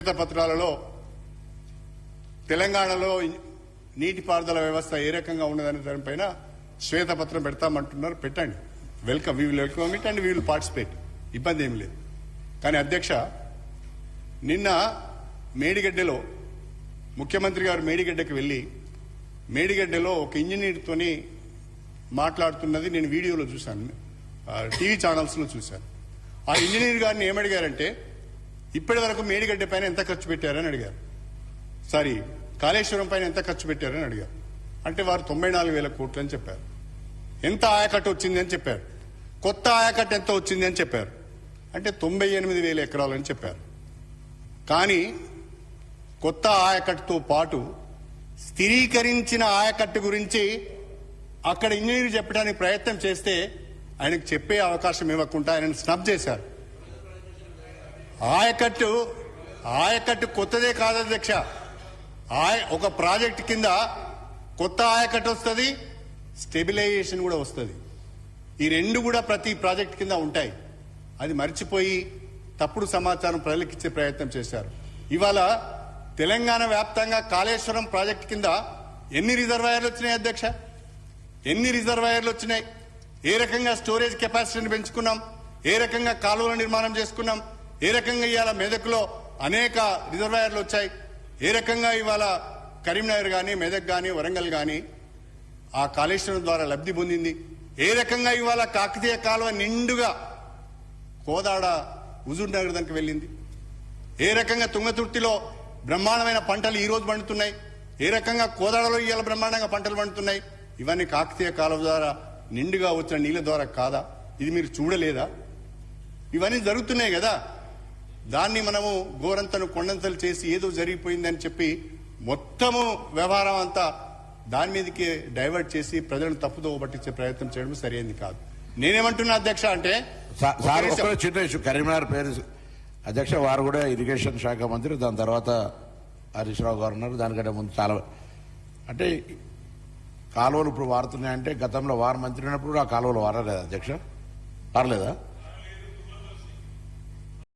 శ్వేతపత్రాలలో తెలంగాణలో నీటిపారుదల వ్యవస్థ ఏ రకంగా ఉన్నదనే దానిపైన శ్వేతపత్రం పెడతామంటున్నారు. పెట్టండి, welcome, we will welcome it and we will participate. ఇబ్బంది ఏం లేదు. కానీ అధ్యక్ష, నిన్న మేడిగడ్డలో ముఖ్యమంత్రి గారు మేడిగడ్డకు వెళ్లి మేడిగడ్డలో ఒక ఇంజనీర్తోని మాట్లాడుతున్నది నేను వీడియోలో చూశాను, టీవీ ఛానల్స్లో చూశాను. ఆ ఇంజనీర్ గారిని ఏమడిగారంటే, ఇప్పటి వరకు మేడిగడ్డ పైన ఎంత ఖర్చు పెట్టారని అడిగారు. సారీ, కాళేశ్వరం పైన ఎంత ఖర్చు పెట్టారని అడిగారు. అంటే వారు 94,000 కోట్లు అని చెప్పారు. ఎంత ఆయకట్టు వచ్చింది అని చెప్పారు. కొత్త ఆయకట్టు ఎంత వచ్చింది అని చెప్పారు. అంటే 98,000 ఎకరాలు అని చెప్పారు. కానీ కొత్త ఆయకట్టుతో పాటు స్థిరీకరించిన ఆయకట్టు గురించి అక్కడ ఇంజనీర్ చెప్పడానికి ప్రయత్నం చేస్తే ఆయనకు చెప్పే అవకాశం ఇవ్వకుండా ఆయనను స్నబ్ చేశారు. ఆయకట్టు కొత్తదే కాదు అధ్యక్ష. ఒక ప్రాజెక్ట్ కింద కొత్త ఆయకట్టు వస్తుంది, స్టెబిలైజేషన్ కూడా వస్తుంది. ఈ రెండు కూడా ప్రతి ప్రాజెక్ట్ కింద ఉంటాయి. అది మర్చిపోయి తప్పుడు సమాచారం ప్రజలకు ఇచ్చే ప్రయత్నం చేశారు. ఇవాళ తెలంగాణ వ్యాప్తంగా కాళేశ్వరం ప్రాజెక్ట్ కింద ఎన్ని రిజర్వాయర్లు వచ్చినాయి అధ్యక్ష? ఎన్ని రిజర్వాయర్లు వచ్చినాయి? ఏ రకంగా స్టోరేజ్ కెపాసిటీని పెంచుకున్నాం? ఏ రకంగా కాలువల నిర్మాణం చేసుకున్నాం? ఏ రకంగా ఇవాళ మెదక్లో అనేక రిజర్వాయర్లు వచ్చాయి? ఏ రకంగా ఇవాళ కరీంనగర్ కానీ, మెదక్ కానీ, వరంగల్ కానీ ఆ కాళేశ్వరం ద్వారా లబ్ధి పొందింది? ఏ రకంగా ఇవాళ కాకతీయ కాలువ నిండుగా కోదాడ హుజూర్ నగర్ దానికి వెళ్ళింది? ఏ రకంగా తుంగతుర్తిలో బ్రహ్మాండమైన పంటలు ఈ రోజు పండుతున్నాయి? ఏ రకంగా కోదాడలో ఇవాళ బ్రహ్మాండంగా పంటలు పండుతున్నాయి? ఇవన్నీ కాకతీయ కాలువ ద్వారా నిండుగా వచ్చిన నీళ్ల ద్వారా కాదా? ఇది మీరు చూడలేదా? ఇవన్నీ జరుగుతున్నాయి కదా. దాన్ని మనము గోరంతను కొండంతలు చేసి ఏదో జరిగిపోయిందని చెప్పి మొత్తము వ్యవహారం అంతా దాని మీదకి డైవర్ట్ చేసి ప్రజలను తప్పుదో పట్టించే ప్రయత్నం చేయడం సరైనది కాదు. నేనేమంటున్నా అధ్యక్ష అంటే, చిన్న ఇష్యూ కరీంనగర్ పేరు అధ్యక్ష, వారు కూడా ఇరిగేషన్ శాఖ మంత్రి, దాని తర్వాత హరీష్ రావు గారు ఉన్నారు. దానికంటే ముందు చాలా అంటే కాలువలు ఇప్పుడు వారుతున్నాయంటే గతంలో వారు మంత్రి ఉన్నప్పుడు ఆ కాలువలు వారలేదా అధ్యక్ష? వారలేదా?